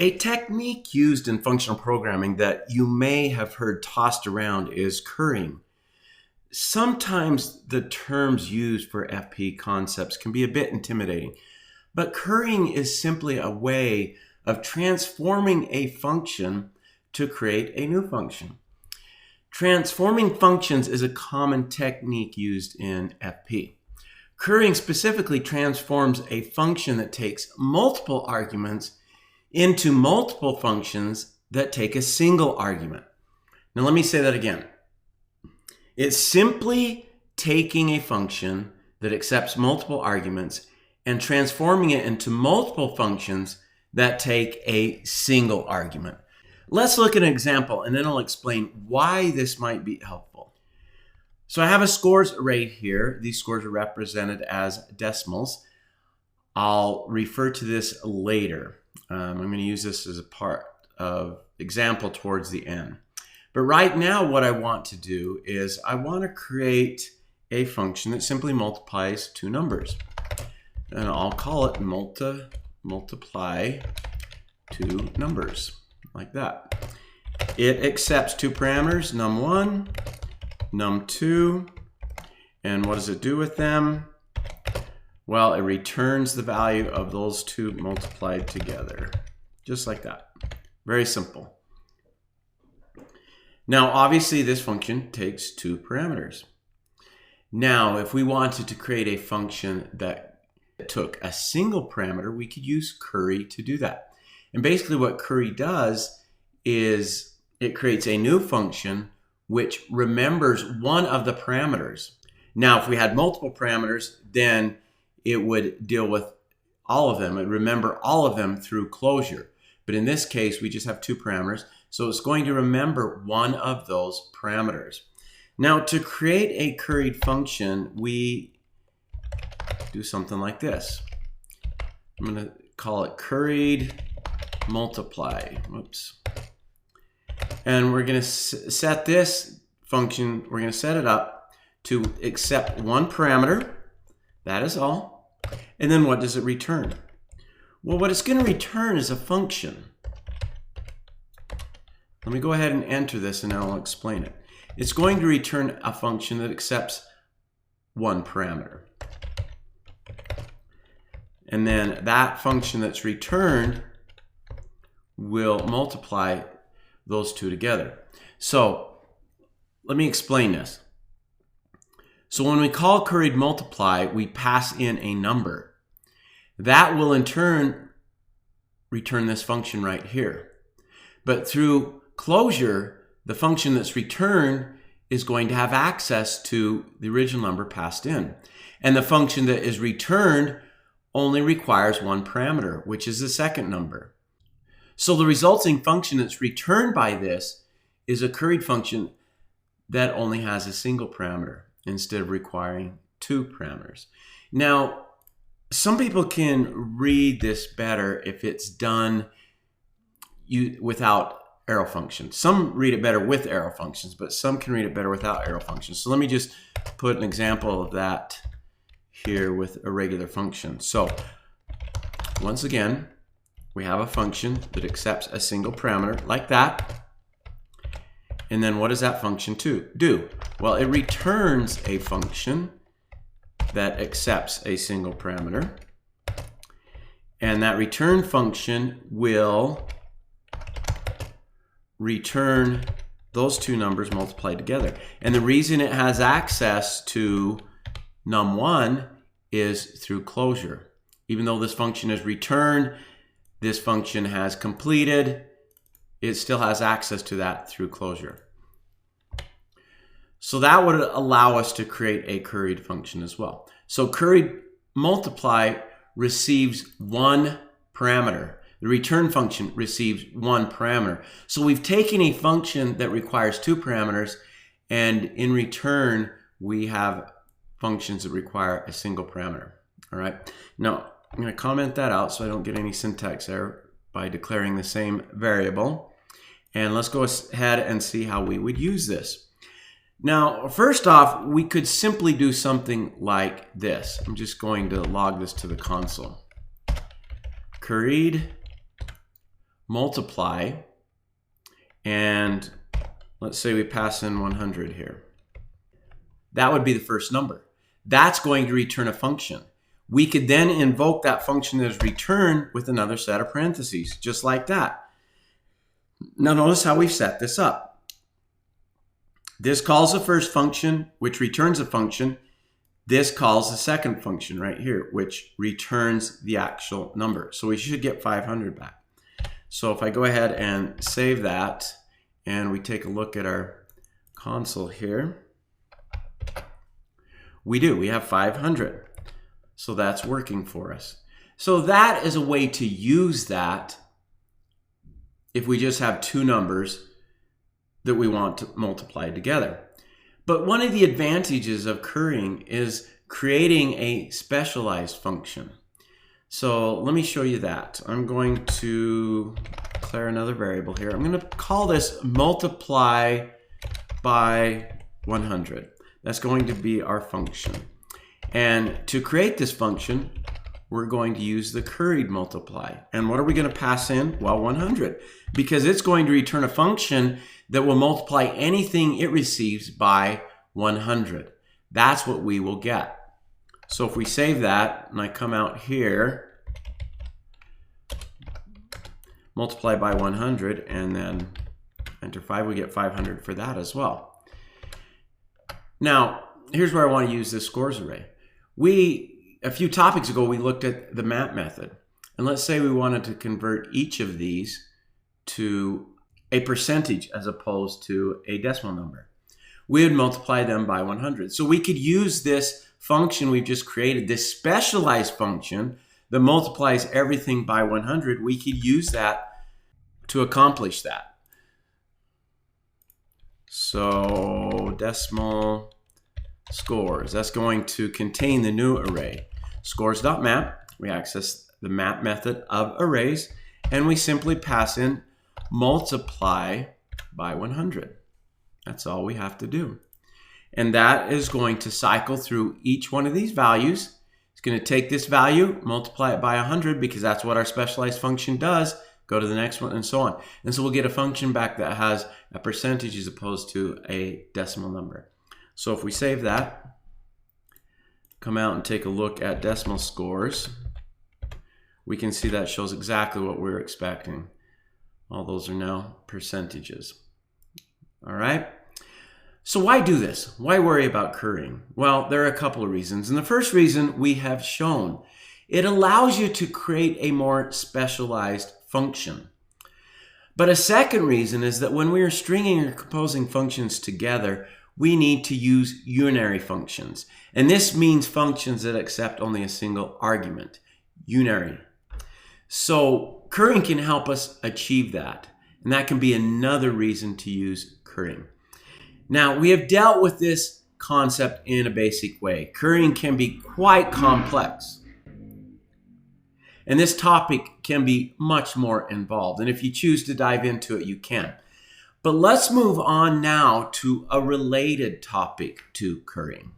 A technique used in functional programming that you may have heard tossed around is currying. Sometimes the terms used for FP concepts can be a bit intimidating, but currying is simply a way of transforming a function to create a new function. Transforming functions is a common technique used in FP. Currying specifically transforms a function that takes multiple arguments into multiple functions that take a single argument. Now let me say that again. It's simply taking a function that accepts multiple arguments and transforming it into multiple functions that take a single argument. Let's look at an example and then I'll explain why this might be helpful. So I have a scores array here. These scores are represented as decimals. I'll refer to this later. I'm going to use this as a part of example towards the end. But right now what I want to do is I want to create a function that simply multiplies two numbers. And I'll call it multiply two numbers, like that. It accepts two parameters, num1, num2, and what does it do with them? Well, it returns the value of those two multiplied together, just like that. Very simple. Now, obviously, this function takes two parameters. Now, if we wanted to create a function that took a single parameter, we could use curry to do that. And basically what curry does is it creates a new function which remembers one of the parameters. Now, if we had multiple parameters, then it would deal with all of them and remember all of them through closure. But in this case, we just have two parameters, so it's going to remember one of those parameters. Now, to create a curried function, we do something like this. I'm going to call it curried multiply. Whoops. And we're going to set this function, we're going to set it up to accept one parameter. That is all. And then what does it return? Well, what it's going to return is a function. Let me go ahead and enter this and I'll explain it. It's going to return a function that accepts one parameter. And then that function that's returned will multiply those two together. So let me explain this. So when we call curried multiply, we pass in a number. That will in turn return this function right here. But through closure, the function that's returned is going to have access to the original number passed in. And the function that is returned only requires one parameter, which is the second number. So the resulting function that's returned by this is a curried function that only has a single parameter instead of requiring two parameters. Now, some people can read this better if it's done without arrow functions. Some read it better with arrow functions, but some can read it better without arrow functions. So let me just put an example of that here with a regular function. So once again, we have a function that accepts a single parameter like that. And then what does that function do? Well, it returns a function that accepts a single parameter. And that return function will return those two numbers multiplied together. And the reason it has access to num1 is through closure. Even though this function is returned, this function has completed, it still has access to that through closure. So that would allow us to create a curried function as well. So curried multiply receives one parameter. The return function receives one parameter. So we've taken a function that requires two parameters, and in return, we have functions that require a single parameter. All right. Now, I'm going to comment that out so I don't get any syntax error by declaring the same variable. And let's go ahead and see how we would use this. Now, first off, we could simply do something like this. I'm just going to log this to the console. Curried multiply, and let's say we pass in 100 here. That would be the first number. That's going to return a function. We could then invoke that function as return with another set of parentheses, just like that. Now notice how we've set this up. This calls the first function, which returns a function. This calls the second function right here, which returns the actual number. So we should get 500 back. So if I go ahead and save that, and we take a look at our console here, we do. We have 500. So that's working for us. So that is a way to use that if we just have two numbers that we want to multiply together. But one of the advantages of currying is creating a specialized function. So let me show you that. I'm going to declare another variable here. I'm going to call this multiply by 100. That's going to be our function. And to create this function, we're going to use the curried multiply. And what are we going to pass in? Well, 100, because it's going to return a function that will multiply anything it receives by 100. That's what we will get. So if we save that, and I come out here, multiply by 100, and then enter 5, we get 500 for that as well. Now, here's where I want to use this scores array. A few topics ago, we looked at the map method. And let's say we wanted to convert each of these to a percentage as opposed to a decimal number. We would multiply them by 100. So we could use this function we've just created, this specialized function that multiplies everything by 100. We could use that to accomplish that. So decimal scores, that's going to contain the new array. Scores.map, we access the map method of arrays, and we simply pass in multiply by 100. That's all we have to do. And that is going to cycle through each one of these values. It's going to take this value, multiply it by 100, because that's what our specialized function does. Go to the next one, and so on. And so we'll get a function back that has a percentage as opposed to a decimal number. So if we save that, come out and take a look at decimal scores, we can see that shows exactly what we're expecting. All those are now percentages. All right. So why do this? Why worry about currying? Well, there are a couple of reasons. And the first reason we have shown, it allows you to create a more specialized function. But a second reason is that when we are stringing or composing functions together, we need to use unary functions. And this means functions that accept only a single argument, unary. So currying can help us achieve that. And that can be another reason to use currying. Now, we have dealt with this concept in a basic way. Currying can be quite complex. And this topic can be much more involved. And if you choose to dive into it, you can. But let's move on now to a related topic to currying.